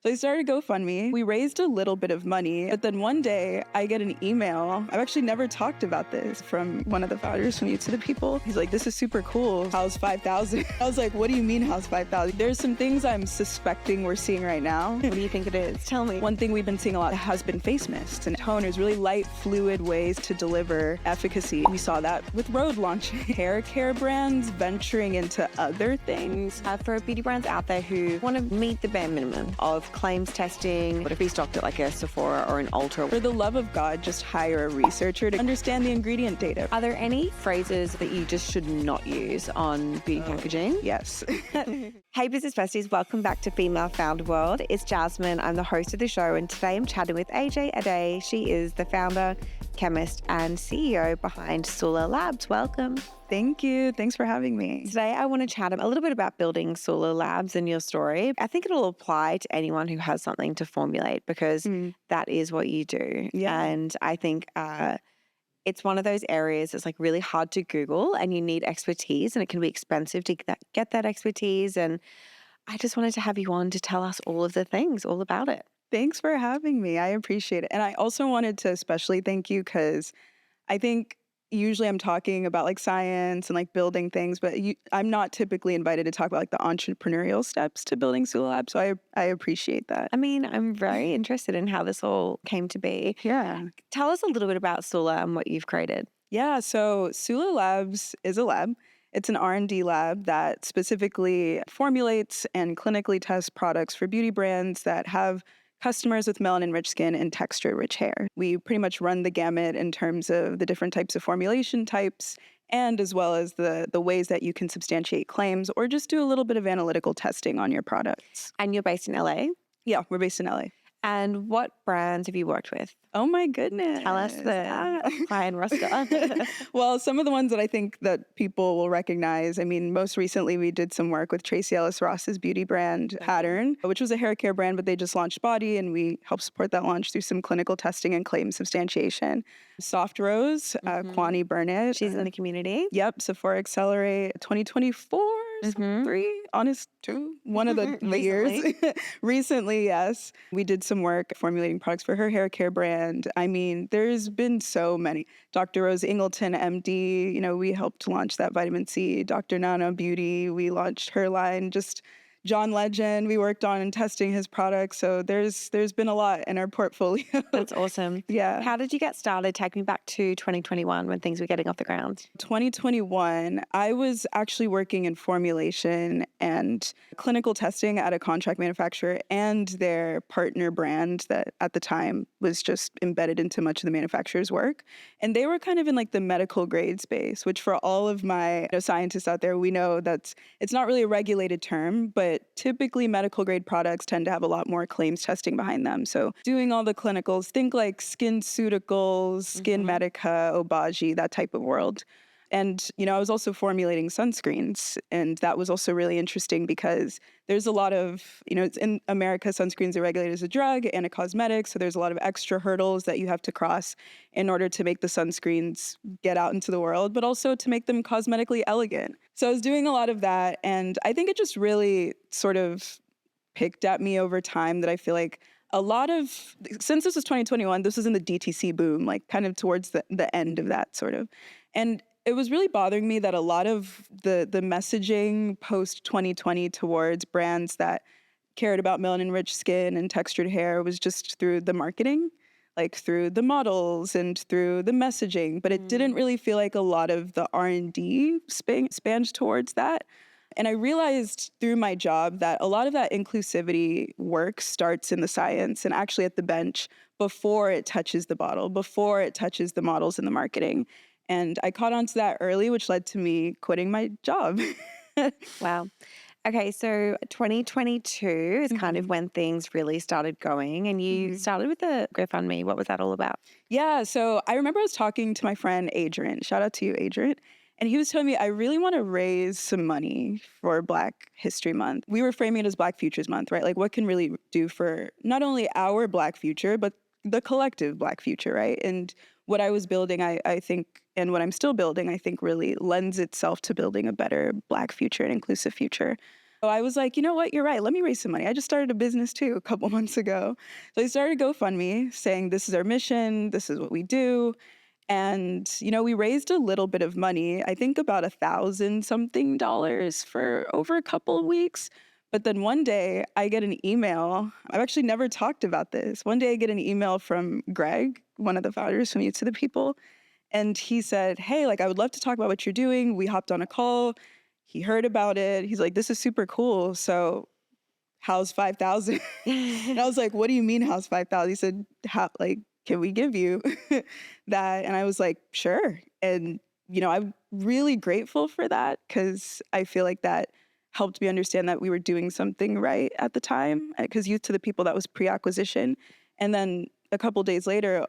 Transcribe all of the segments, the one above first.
So I started GoFundMe. We raised a little bit of money, but then one day I get an email. I've actually never talked about this from one of the founders from Youth to the People. He's like, this is super cool. How's 5,000? I was like, what do you mean how's 5,000? There's some things I'm suspecting we're seeing right now. What do you think it is? Tell me. One thing we've been seeing a lot has been face mists and toners, really light, fluid ways to deliver efficacy. We saw that with Rhode launching hair care brands venturing into other things. For beauty brands out there who want to meet the bare minimum of claims testing, what if we stocked at like a Sephora or an Ulta? For the love of God, just hire a researcher to understand the ingredient data. Are there any phrases that you just should not use on beauty packaging? Yes. Hey Business Besties, welcome back to Female Founder World. It's Jasmine, I'm the host of the show, and today I'm chatting with AJ Aade. She is the founder, chemist, and CEO behind SULA Labs. Welcome. Thank you. Thanks for having me. Today, I want to chat a little bit about building SULA Labs and your story. I think it'll apply to anyone who has something to formulate because that is what you do. Yeah. And I think it's one of those areas that's like really hard to Google and you need expertise and it can be expensive to get that expertise. And I just wanted to have you on to tell us all of the things, all about it. Thanks for having me. I appreciate it. And I also wanted to especially thank you because I think usually I'm talking about like science and like building things, but I'm not typically invited to talk about like the entrepreneurial steps to building SULA Labs. So I appreciate that. I mean, I'm very interested in how this all came to be. Yeah. Tell us a little bit about SULA and what you've created. Yeah. So SULA Labs is a lab. It's an R&D lab that specifically formulates and clinically tests products for beauty brands that have customers with melanin-rich skin and texture-rich hair. We pretty much run the gamut in terms of the different types of formulation types and as well as the ways that you can substantiate claims or just do a little bit of analytical testing on your products. And you're based in LA? Yeah, we're based in LA. And what brands have you worked with? Oh my goodness. Tell us the client roster. Well, some of the ones that I think that people will recognize, I mean, most recently we did some work with Tracy Ellis Ross's beauty brand Pattern, which was a hair care brand, but they just launched Body and we helped support that launch through some clinical testing and claim substantiation. Soft Rose, Kwani Burnett. She's in the community. Yep, Sephora Accelerate 2024. 3, honest 2, one of the years. Recently, yes. We did some work formulating products for her hair care brand. I mean, there's been so many. Dr. Rose Ingleton, MD, we helped launch that vitamin C. Dr. Nana Beauty, we launched her line. Just John Legend, we worked on and testing his products. So there's been a lot in our portfolio. That's awesome. Yeah. How did you get started? Take me back to 2021 when things were getting off the ground. 2021, I was actually working in formulation and clinical testing at a contract manufacturer and their partner brand that at the time was just embedded into much of the manufacturer's work. And they were kind of in like the medical grade space, which for all of my scientists out there, we know it's not really a regulated term, but typically medical grade products tend to have a lot more claims testing behind them. So doing all the clinicals, think like SkinCeuticals, Skin Medica, Obagi, that type of world. And, I was also formulating sunscreens. And that was also really interesting because there's a lot of, it's in America, sunscreens are regulated as a drug and a cosmetic. So there's a lot of extra hurdles that you have to cross in order to make the sunscreens get out into the world, but also to make them cosmetically elegant. So I was doing a lot of that. And I think it just really sort of picked at me over time that I feel like since this was 2021, this was in the DTC boom, like kind of towards the end of that sort of. And it was really bothering me that a lot of the messaging post 2020 towards brands that cared about melanin-rich skin and textured hair was just through the marketing, like through the models and through the messaging. But it didn't really feel like a lot of the R&D spanned towards that. And I realized through my job that a lot of that inclusivity work starts in the science and actually at the bench before it touches the bottle, before it touches the models and the marketing. And I caught on to that early, which led to me quitting my job. Wow. Okay, so 2022 is kind of when things really started going and you started with the GoFundMe. What was that all about? Yeah, so I remember I was talking to my friend Adrian. Shout out to you, Adrian. And he was telling me, I really want to raise some money for Black History Month. We were framing it as Black Futures Month, right? Like what can really do for not only our Black future, but the collective Black future, right? And what I was building, I think, and what I'm still building, I think really lends itself to building a better Black future and inclusive future. So I was like, you know what? You're right. Let me raise some money. I just started a business too a couple months ago. So I started a GoFundMe saying, this is our mission. This is what we do. And, we raised a little bit of money, I think about 1,000 something dollars for over a couple of weeks. But then one day I get an email. I've actually never talked about this. One day I get an email from Greg, one of the founders from Youth to the People. And he said, hey, like, I would love to talk about what you're doing. We hopped on a call. He heard about it. He's like, this is super cool. So how's 5,000? And I was like, what do you mean how's 5,000? He said, how, like, can we give you that? And I was like, sure. And, I'm really grateful for that because I feel like that helped me understand that we were doing something right at the time. Because Youth to the People, that was pre-acquisition. And then a couple days later,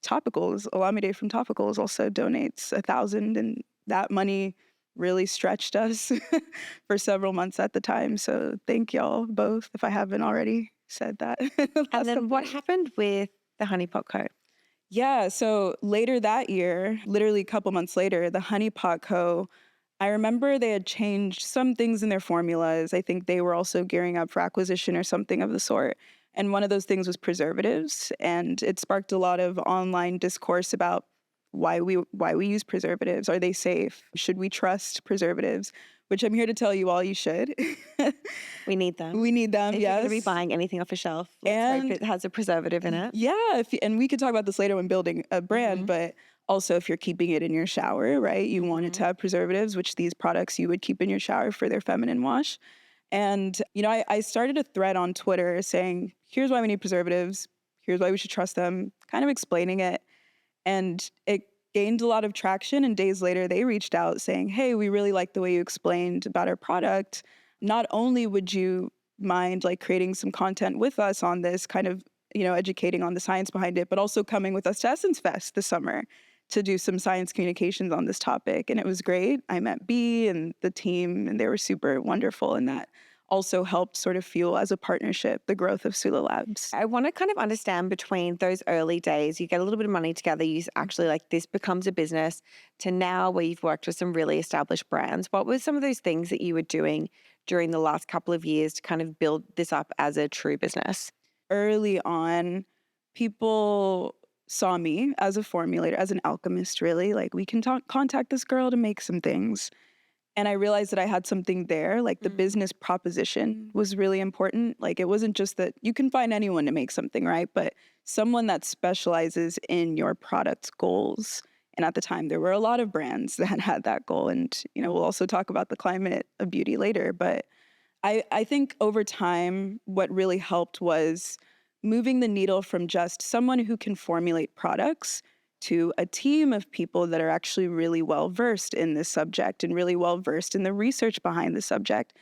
Topicals, Olamide from Topicals also donates 1,000, and that money really stretched us for several months at the time. So thank y'all both, if I haven't already said that. And then what happened with the Honey Pot Co? Yeah, so later that year, literally a couple months later, the Honey Pot Co., I remember they had changed some things in their formulas. I think they were also gearing up for acquisition or something of the sort. And one of those things was preservatives. And it sparked a lot of online discourse about why we use preservatives. Are they safe? Should we trust preservatives? Which I'm here to tell you all you should. We need them. We need them, If you're going to be yes. buying anything off a shelf, let's hope it has a preservative in it. Yeah, and we could talk about this later when building a brand, but also if you're keeping it in your shower, right? You want it to have preservatives, which these products you would keep in your shower for their feminine wash. And, I started a thread on Twitter saying, here's why we need preservatives. Here's why we should trust them, kind of explaining it. And it gained a lot of traction. And days later, they reached out saying, hey, we really like the way you explained about our product. Not only would you mind like creating some content with us on this, kind of, educating on the science behind it, but also coming with us to Essence Fest this summer to do some science communications on this topic. And it was great. I met B and the team, and they were super wonderful. And that also helped sort of fuel as a partnership the growth of SULA Labs. I want to kind of understand between those early days, you get a little bit of money together, you actually like this becomes a business, to now where you've worked with some really established brands. What were some of those things that you were doing during the last couple of years to kind of build this up as a true business? Early on, people saw me as a formulator, as an alchemist, really. Like, we can contact this girl to make some things. And I realized that I had something there. Like, the business proposition was really important. Like, it wasn't just that you can find anyone to make something, right? But someone that specializes in your product's goals. And at the time, there were a lot of brands that had that goal. And, we'll also talk about the climate of beauty later. But I think over time, what really helped was moving the needle from just someone who can formulate products to a team of people that are actually really well versed in this subject and really well versed in the research behind the subject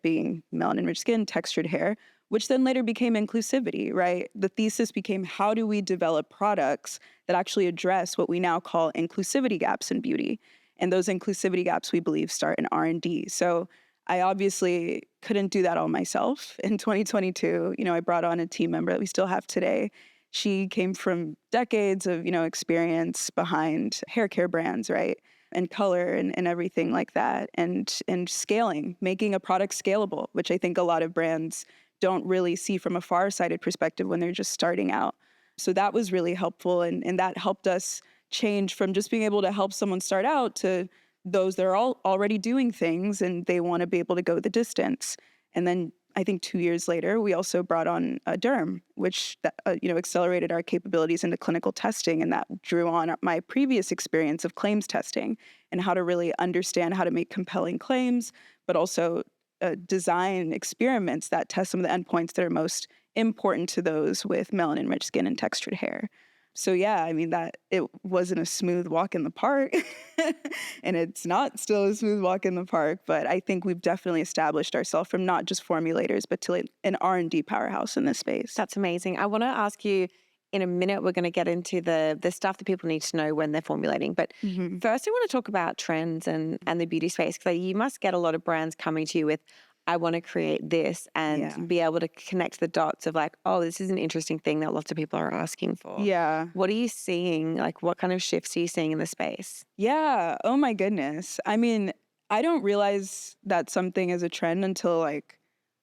being melanin-rich skin, textured hair, which then later became inclusivity, right? The thesis became, how do we develop products that actually address what we now call inclusivity gaps in beauty? And those inclusivity gaps, we believe, start in R&D. So I obviously couldn't do that all myself. In 2022, I brought on a team member that we still have today. She came from decades of, experience behind hair care brands, right? And color and everything like that. And scaling, making a product scalable, which I think a lot of brands don't really see from a far-sighted perspective when they're just starting out. So that was really helpful. And that helped us change from just being able to help someone start out to those that are all already doing things and they want to be able to go the distance. And then I think 2 years later, we also brought on a derm, which accelerated our capabilities into clinical testing, and that drew on my previous experience of claims testing and how to really understand how to make compelling claims, but also design experiments that test some of the endpoints that are most important to those with melanin-rich skin and textured hair. So yeah, I mean, that it wasn't a smooth walk in the park and it's not still a smooth walk in the park, but I think we've definitely established ourselves from not just formulators, but to an R&D powerhouse in this space. That's amazing. I want to ask you in a minute, we're going to get into the stuff that people need to know when they're formulating. But first I want to talk about trends and the beauty space, because you must get a lot of brands coming to you with, I want to create this, and be able to connect the dots of like, oh, this is an interesting thing that lots of people are asking for. Yeah. What are you seeing? Like, what kind of shifts are you seeing in the space? Yeah. Oh my goodness. I mean, I don't realize that something is a trend until like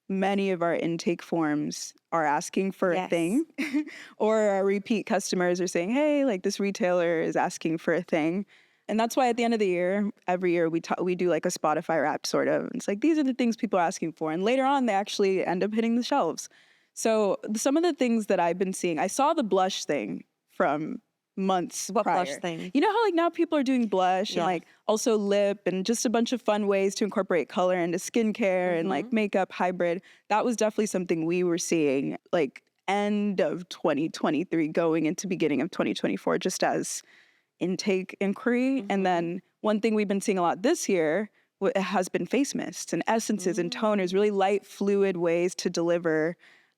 many of our intake forms are asking for a Yes. thing or our repeat customers are saying, hey, like this retailer is asking for a thing. And that's why at the end of the year, every year we do like a Spotify Wrapped sort of. It's like, these are the things people are asking for. And later on, they actually end up hitting the shelves. So some of the things that I've been seeing, I saw the blush thing from months What prior. blush thing? You know how like now people are doing blush and Yeah. like also lip and just a bunch of fun ways to incorporate color into skincare and like makeup hybrid. That was definitely something we were seeing like end of 2023 going into beginning of 2024 just as intake inquiry. And then one thing we've been seeing a lot this year has been face mists and essences and toners, really light, fluid ways to deliver,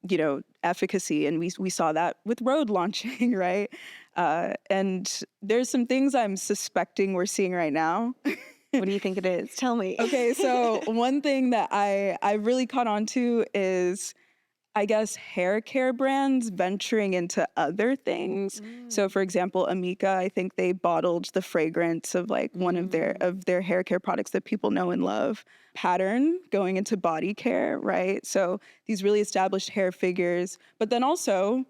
you know, efficacy. And we saw that with Rhode launching, right? And there's some things I'm suspecting we're seeing right now. What do you think it is? Tell me. Okay, so one thing that I really caught on to is, I guess, hair care brands venturing into other things. So for example, Amika, I think they bottled the fragrance of like one of their hair care products that people know and love. Pattern going into body care, right? So these really established hair figures, but then also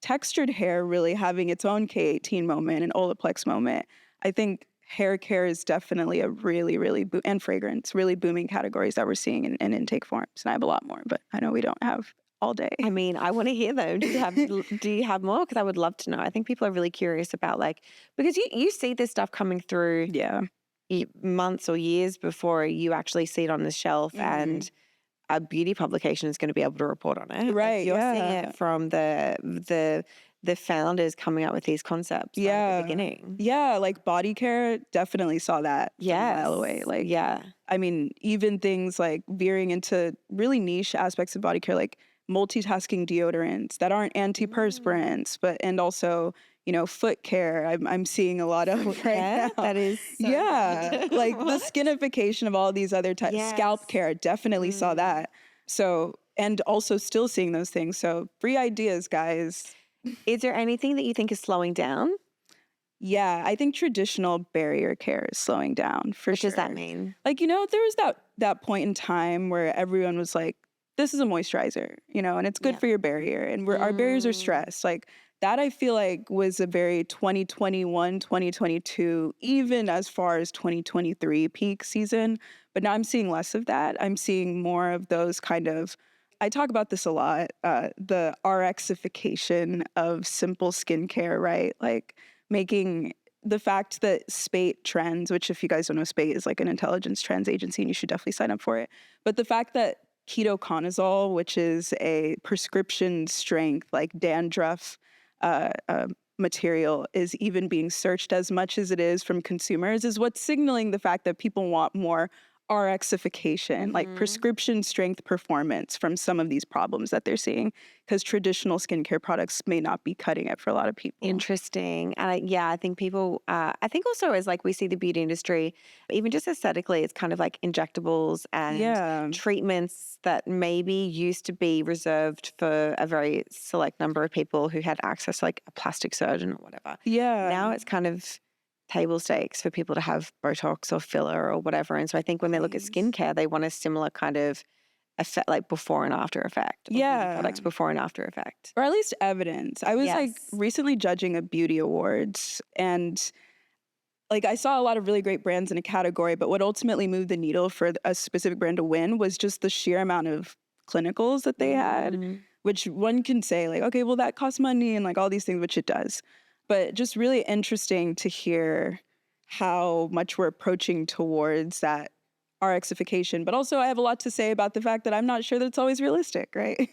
textured hair really having its own K18 moment and Olaplex moment. I think hair care is definitely a really, and fragrance, really booming categories that we're seeing in intake forms. And I have a lot more, but I know we don't have all day. I mean, I want to hear them. Do you have more? Because I would love to know. I think people are really curious about like, because you see this stuff coming through months or years before you actually see it on the shelf and a beauty publication is going to be able to report on it. Right. Like, you're seeing it from the founders coming up with these concepts right at the beginning. Yeah, like body care, definitely saw that from a mile away. Like, I mean, even things like veering into really niche aspects of body care, like multitasking deodorants that aren't antiperspirants, but and also, you know, foot care. I'm seeing a lot of right now. That is so like the skinification of all these other types. Scalp care, definitely saw that. So, and also still seeing those things. So free ideas, guys. Is there anything that you think is slowing down? Yeah, I think traditional barrier care is slowing down for What sure. does that mean? Like, you know, there was that point in time where everyone was like, this is a moisturizer, you know, and it's good for your barrier. And our barriers are stressed. Like that, I feel like was a very 2021, 2022, even as far as 2023 peak season. But now I'm seeing less of that. I'm seeing more of those kind of, I talk about this a lot, the RXification of simple skincare, right? Like making the fact that Spate Trends, which if you guys don't know, Spate is like an intelligence trends agency and you should definitely sign up for it. But the fact that ketoconazole, which is a prescription strength, like dandruff material, is even being searched as much as it is from consumers, is what's signaling the fact that people want more RXification, like prescription strength performance from some of these problems that they're seeing, because traditional skincare products may not be cutting it for a lot of people. Interesting. And I think people, I think also as like we see the beauty industry, even just aesthetically, it's kind of like injectables and treatments that maybe used to be reserved for a very select number of people who had access to like a plastic surgeon or whatever. Yeah. Now it's kind of table stakes for people to have Botox or filler or whatever. And so I think when they look at skincare, they want a similar kind of effect, like before and after effect. Products before and after effect. Or at least evidence. I was like recently judging a beauty awards and like I saw a lot of really great brands in a category, but what ultimately moved the needle for a specific brand to win was just the sheer amount of clinicals that they had, which one can say like, okay, well that costs money and like all these things, which it does. But just really interesting to hear how much we're approaching towards that RXification. But also I have a lot to say about the fact that I'm not sure that it's always realistic, right?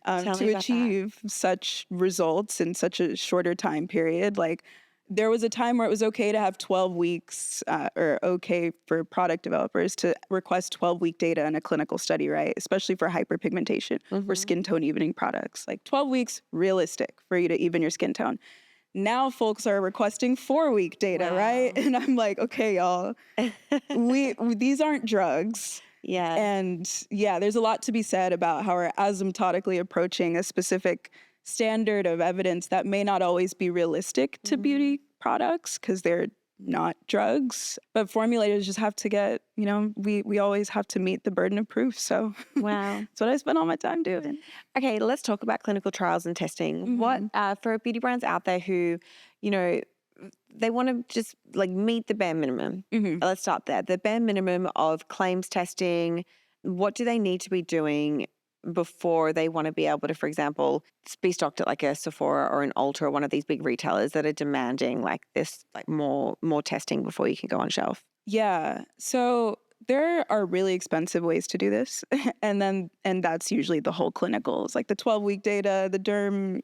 To achieve such results in such a shorter time period. Like there was a time where it was okay to have 12 weeks or okay for product developers to request 12-week data in a clinical study, right? Especially for hyperpigmentation or skin tone evening products. Like 12 weeks, realistic for you to even your skin tone. Now folks are requesting 4-week data, right? And I'm like, okay, y'all, these aren't drugs. Yeah. And yeah, there's a lot to be said about how we're asymptotically approaching a specific standard of evidence that may not always be realistic to beauty products because they're not drugs. But formulators just have to get, we always have to meet the burden of proof. So Wow. that's what I spend all my time doing. Okay, let's talk about clinical trials and testing. What for beauty brands out there who, they want to just like meet the bare minimum. Let's start there. The bare minimum of claims testing. What do they need to be doing before they want to be able to, for example, be stocked at like a Sephora or an Ulta or one of these big retailers that are demanding like this, like more testing before you can go on shelf? Yeah. So there are really expensive ways to do this. And that's usually the whole clinicals, like the 12-week data, the derm,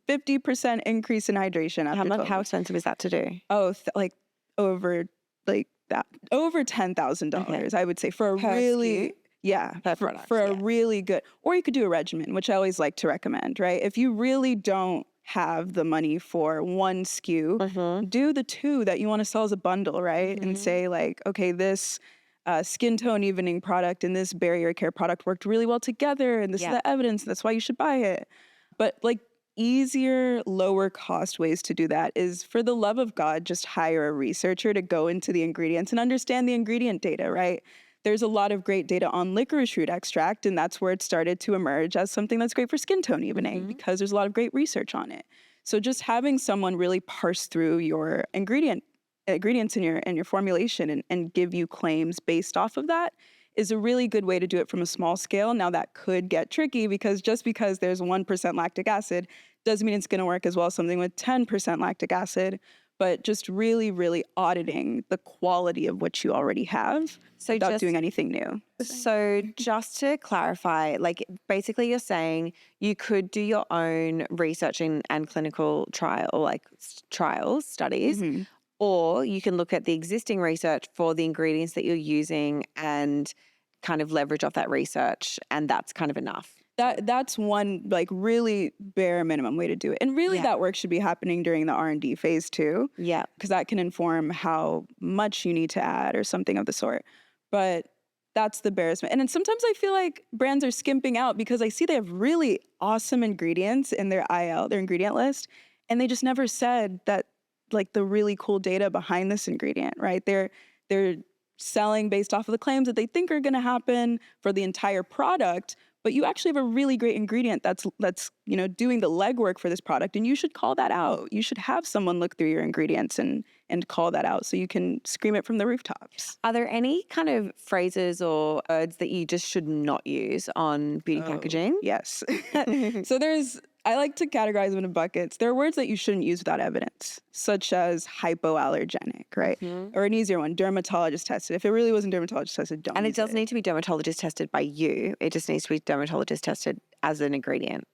50% increase in hydration after 12 How weeks. expensive is that to do? Oh, like over like that, over $10,000, I would say, for a Per really, SKU? yeah, Per product, for a yeah. really good, or you could do a regimen, which I always like to recommend, right? If you really don't have the money for one SKU, do the two that you want to sell as a bundle, right? And say like, okay, this skin tone evening product and this barrier care product worked really well together, and this is the evidence, that's why you should buy it. But like easier, lower cost ways to do that is, for the love of God, just hire a researcher to go into the ingredients and understand the ingredient data, right? There's a lot of great data on licorice root extract, and that's where it started to emerge as something that's great for skin tone evening because there's a lot of great research on it. So just having someone really parse through your ingredients in your formulation and give you claims based off of that is a really good way to do it from a small scale. Now that could get tricky because just because there's 1% lactic acid doesn't mean it's going to work as well as something with 10% lactic acid, but just really, really auditing the quality of what you already have without doing anything new. So just to clarify, like basically you're saying you could do your own research and clinical trial, or like trials, studies, or you can look at the existing research for the ingredients that you're using and kind of leverage off that research, and that's kind of enough. That's one like really bare minimum way to do it. And really that work should be happening during the R&D phase too. Yeah. Because that can inform how much you need to add or something of the sort. But that's the barest. And then sometimes I feel like brands are skimping out because I see they have really awesome ingredients in their IL, their ingredient list, and they just never said that like the really cool data behind this ingredient, right? They're selling based off of the claims that they think are going to happen for the entire product, but you actually have a really great ingredient that's doing the legwork for this product, and you should call that out. You should have someone look through your ingredients and call that out so you can scream it from the rooftops. Are there any kind of phrases or words that you just should not use on beauty packaging? Yes. So I like to categorize them into buckets. There are words that you shouldn't use without evidence, such as hypoallergenic, right? Or an easier one, dermatologist tested. If it really wasn't dermatologist tested, don't use it. And it does need to be dermatologist tested by you. It just needs to be dermatologist tested as an ingredient.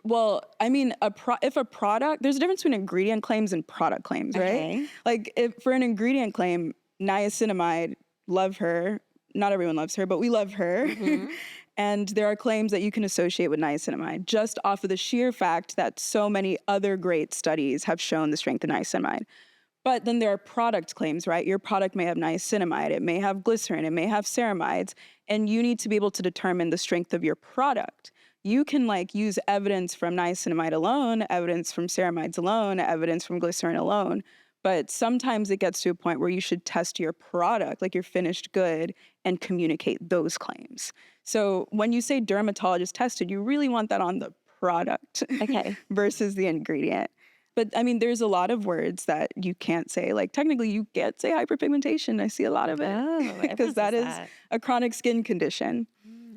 Well, I mean, if a product, there's a difference between ingredient claims and product claims, right? Okay. Like for an ingredient claim, niacinamide, love her. Not everyone loves her, but we love her. And there are claims that you can associate with niacinamide just off of the sheer fact that so many other great studies have shown the strength of niacinamide. But then there are product claims, right? Your product may have niacinamide, it may have glycerin, it may have ceramides, and you need to be able to determine the strength of your product. You can use evidence from niacinamide alone, evidence from ceramides alone, evidence from glycerin alone. But sometimes it gets to a point where you should test your product, like your finished good, and communicate those claims. So when you say dermatologist tested, you really want that on the product versus the ingredient. But I mean, there's a lot of words that you can't say. Like technically you can't say hyperpigmentation. I see a lot of it because that is a chronic skin condition.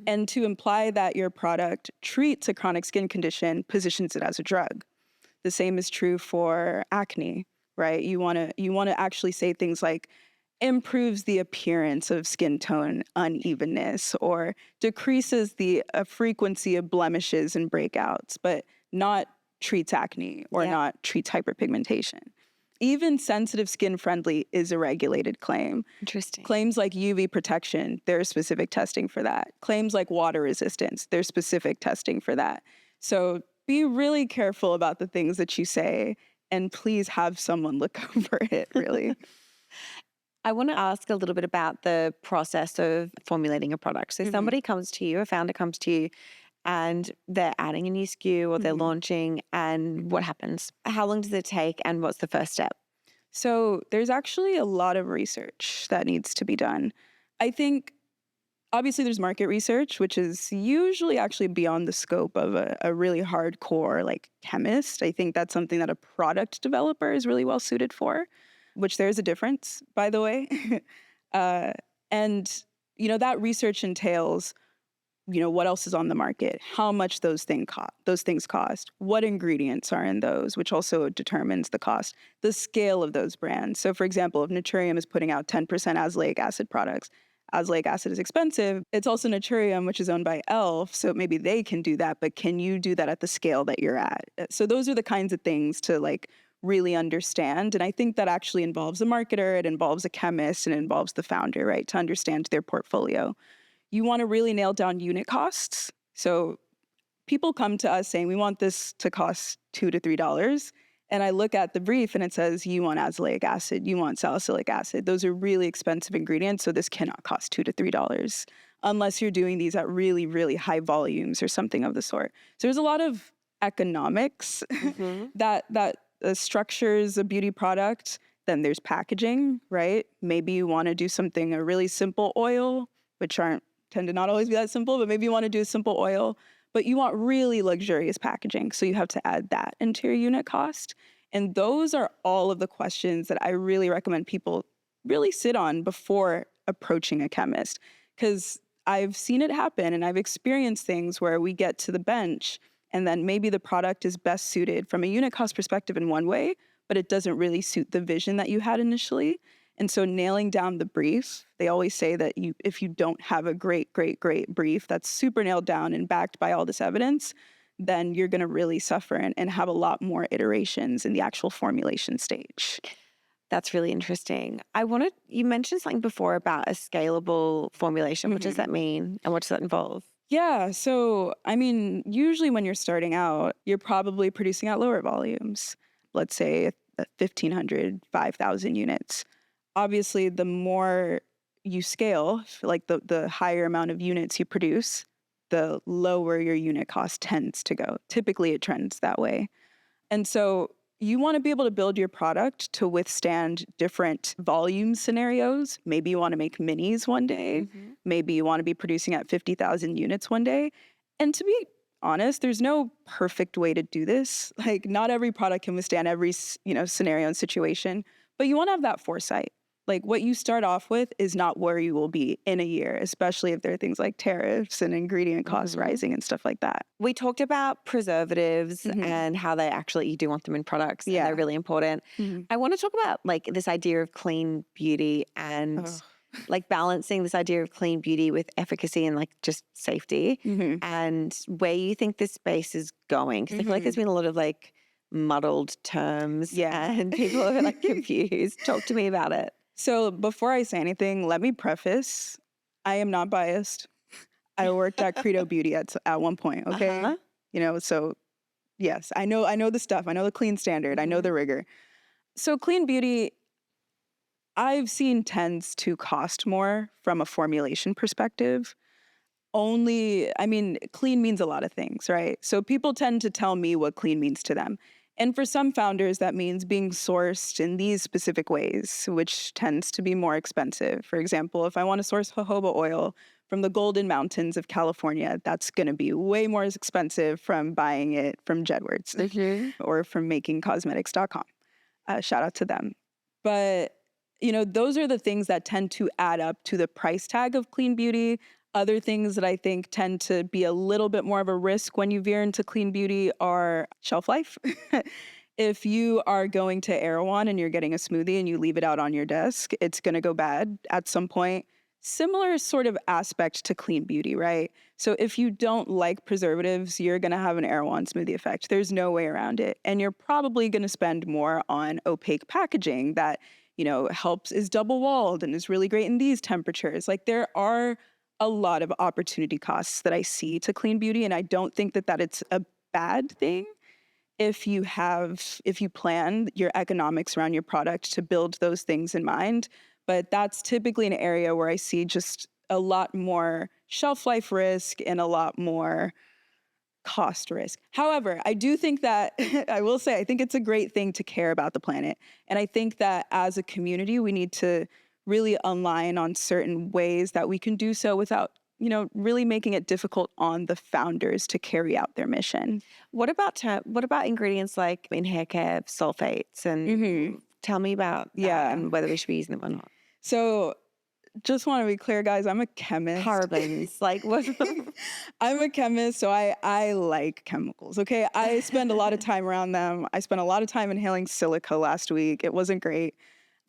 And to imply that your product treats a chronic skin condition positions it as a drug. The same is true for acne, right? You want to actually say things like improves the appearance of skin tone unevenness or decreases the frequency of blemishes and breakouts, but not treats acne or not treats hyperpigmentation. Even sensitive skin friendly is a regulated claim. Interesting. Claims like UV protection, there's specific testing for that. Claims like water resistance, there's specific testing for that. So be really careful about the things that you say, and please have someone look over it, really. I want to ask a little bit about the process of formulating a product. So somebody comes to you, a founder comes to you, and they're adding a new SKU or they're launching, and what happens? How long does it take, and what's the first step? So there's actually a lot of research that needs to be done. I think obviously there's market research, which is usually actually beyond the scope of a really hardcore like chemist. I think that's something that a product developer is really well suited for, which there's a difference, by the way. uh, and, that research entails what else is on the market, how much those things cost, what ingredients are in those, which also determines the cost, the scale of those brands. So for example, if Naturium is putting out 10% azelaic acid products, azelaic acid is expensive. It's also Naturium, which is owned by Elf, so maybe they can do that, but can you do that at the scale that you're at? So those are the kinds of things to like really understand. And I think that actually involves a marketer, it involves a chemist, and it involves the founder, right, to understand their portfolio. You want to really nail down unit costs. So people come to us saying, we want this to cost $2 to $3. And I look at the brief and it says, you want azelaic acid, you want salicylic acid. Those are really expensive ingredients. So this cannot cost $2 to $3 unless you're doing these at really, really high volumes or something of the sort. So there's a lot of economics that structures a beauty product. Then there's packaging, right? Maybe you want to do something, a really simple oil, which tend to not always be that simple, but maybe you want to do a simple oil, but you want really luxurious packaging. So you have to add that into your unit cost. And those are all of the questions that I really recommend people really sit on before approaching a chemist. Because I've seen it happen and I've experienced things where we get to the bench and then maybe the product is best suited from a unit cost perspective in one way, but it doesn't really suit the vision that you had initially. And so nailing down the brief, they always say that if you don't have a great brief that's super nailed down and backed by all this evidence, then you're going to really suffer and have a lot more iterations in the actual formulation stage. That's really interesting. You mentioned something before about a scalable formulation. What does that mean? And what does that involve? Yeah. So, I mean, usually when you're starting out, you're probably producing at lower volumes, let's say 1,500, 5,000 units. Obviously, the more you scale, like the higher amount of units you produce, the lower your unit cost tends to go. Typically, it trends that way. And so you want to be able to build your product to withstand different volume scenarios. Maybe you want to make minis one day. Maybe you want to be producing at 50,000 units one day. And to be honest, there's no perfect way to do this. Like not every product can withstand every, scenario and situation, but you want to have that foresight. Like what you start off with is not where you will be in a year, especially if there are things like tariffs and ingredient costs rising and stuff like that. We talked about preservatives and how you do want them in products. Yeah. And they're really important. I want to talk about like this idea of clean beauty and like balancing this idea of clean beauty with efficacy and like just safety and where you think this space is going. Because I feel like there's been a lot of like muddled terms and people are like confused. Talk to me about it. So before I say anything, let me preface, I am not biased. I worked at Credo Beauty at one point, okay? So yes, I know the stuff. I know the clean standard. I know the rigor. So clean beauty, I've seen tends to cost more from a formulation perspective. Clean means a lot of things, right? So people tend to tell me what clean means to them. And for some founders, that means being sourced in these specific ways, which tends to be more expensive. For example, if I want to source jojoba oil from the Golden Mountains of California, that's going to be way more expensive from buying it from Jedwards or from makingcosmetics.com. Shout out to them. But, those are the things that tend to add up to the price tag of clean beauty. Other things that I think tend to be a little bit more of a risk when you veer into clean beauty are shelf life. If you are going to Erewhon and you're getting a smoothie and you leave it out on your desk, it's going to go bad at some point. Similar sort of aspect to clean beauty, right? So if you don't like preservatives, you're going to have an Erewhon smoothie effect. There's no way around it. And you're probably going to spend more on opaque packaging that, is double walled and is really great in these temperatures. Like there are a lot of opportunity costs that I see to clean beauty. And I don't think that it's a bad thing if you plan your economics around your product to build those things in mind. But that's typically an area where I see just a lot more shelf life risk and a lot more cost risk. However, I do think that I will say, I think it's a great thing to care about the planet. And I think that as a community, we need to really align on certain ways that we can do so without, really making it difficult on the founders to carry out their mission. What about ingredients like in hair care, sulfates, and tell me about that Yeah. and whether we should be using them or not. So just want to be clear, guys, I'm a chemist. Parabens, like what? I'm a chemist, so I like chemicals, okay? I spend a lot of time around them. I spent a lot of time inhaling silica last week. It wasn't great.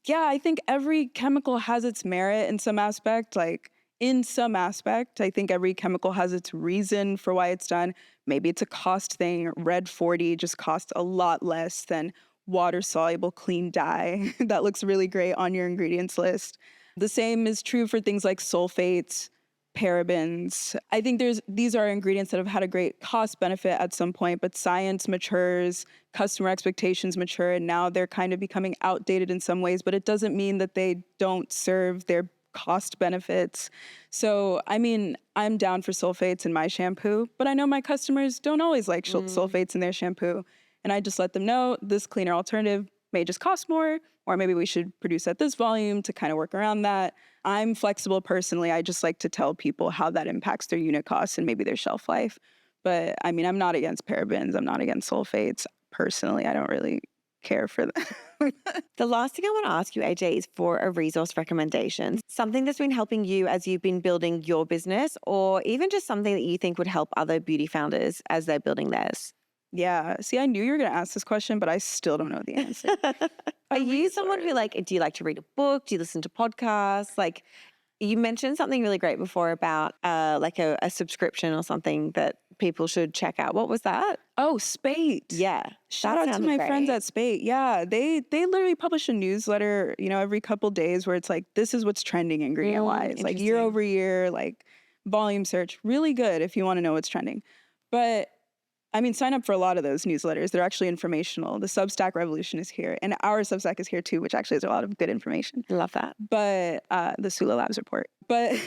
Yeah, I think every chemical has its merit in some aspect. Like, in some aspect, I think every chemical has its reason for why it's done. Maybe it's a cost thing. Red 40 just costs a lot less than water-soluble clean dye that looks really great on your ingredients list. The same is true for things like sulfates, parabens. I think these are ingredients that have had a great cost benefit at some point, but science matures, customer expectations mature, and now they're kind of becoming outdated in some ways, but it doesn't mean that they don't serve their cost benefits. So, I mean, I'm down for sulfates in my shampoo, but I know my customers don't always like sulfates in their shampoo. And I just let them know this cleaner alternative may just cost more, or maybe we should produce at this volume to kind of work around that. I'm flexible personally. I just like to tell people how that impacts their unit costs and maybe their shelf life. But I mean, I'm not against parabens. I'm not against sulfates. Personally, I don't really care for them. The last thing I want to ask you, AJ, is for a resource recommendation, something that's been helping you as you've been building your business, or even just something that you think would help other beauty founders as they're building theirs. Yeah. See, I knew you were going to ask this question, but I still don't know the answer. Are you someone who do you like to read a book? Do you listen to podcasts? Like you mentioned something really great before about like a subscription or something that people should check out. What was that? Oh, Spate. Yeah. Shout out to my friends at Spate. Yeah, they literally publish a newsletter, every couple days where it's like, this is what's trending ingredient wise, like year over year, like volume search. Really good if you want to know what's trending. But I mean, sign up for a lot of those newsletters. They're actually informational. The Substack revolution is here, and our Substack is here too, which actually has a lot of good information. Love that. But the SULA Labs report. But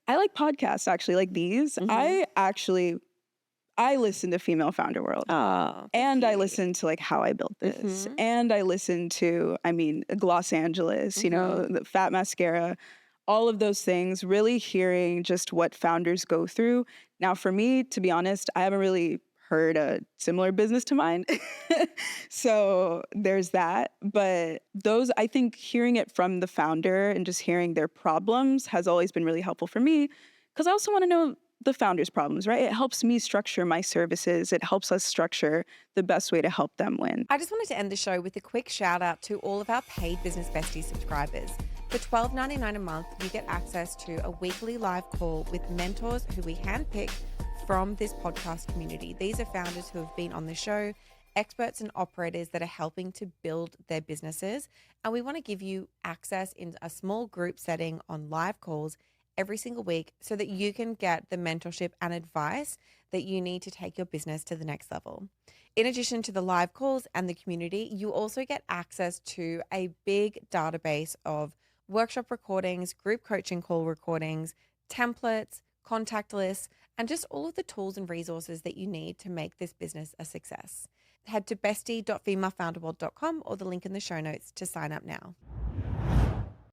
I like podcasts actually, like these. I listen to Female Founder World. Oh, and I listen to like How I Built This. And I listen to, Los Angeles, the Fat Mascara, all of those things, really hearing just what founders go through. Now, for me, to be honest, I haven't really heard a similar business to mine. So there's that. But I think hearing it from the founder and just hearing their problems has always been really helpful for me, because I also want to know the founder's problems, right? It helps me structure my services. It helps us structure the best way to help them win. I just wanted to end the show with a quick shout out to all of our paid Business Besties subscribers. For $12.99 a month, you get access to a weekly live call with mentors who we handpick from this podcast community. These are founders who have been on the show, experts and operators that are helping to build their businesses. And we want to give you access in a small group setting on live calls every single week so that you can get the mentorship and advice that you need to take your business to the next level. In addition to the live calls and the community, you also get access to a big database of workshop recordings, group coaching call recordings, templates, contact lists, and just all of the tools and resources that you need to make this business a success. Head to bestie.femalefounderworld.com or the link in the show notes to sign up now.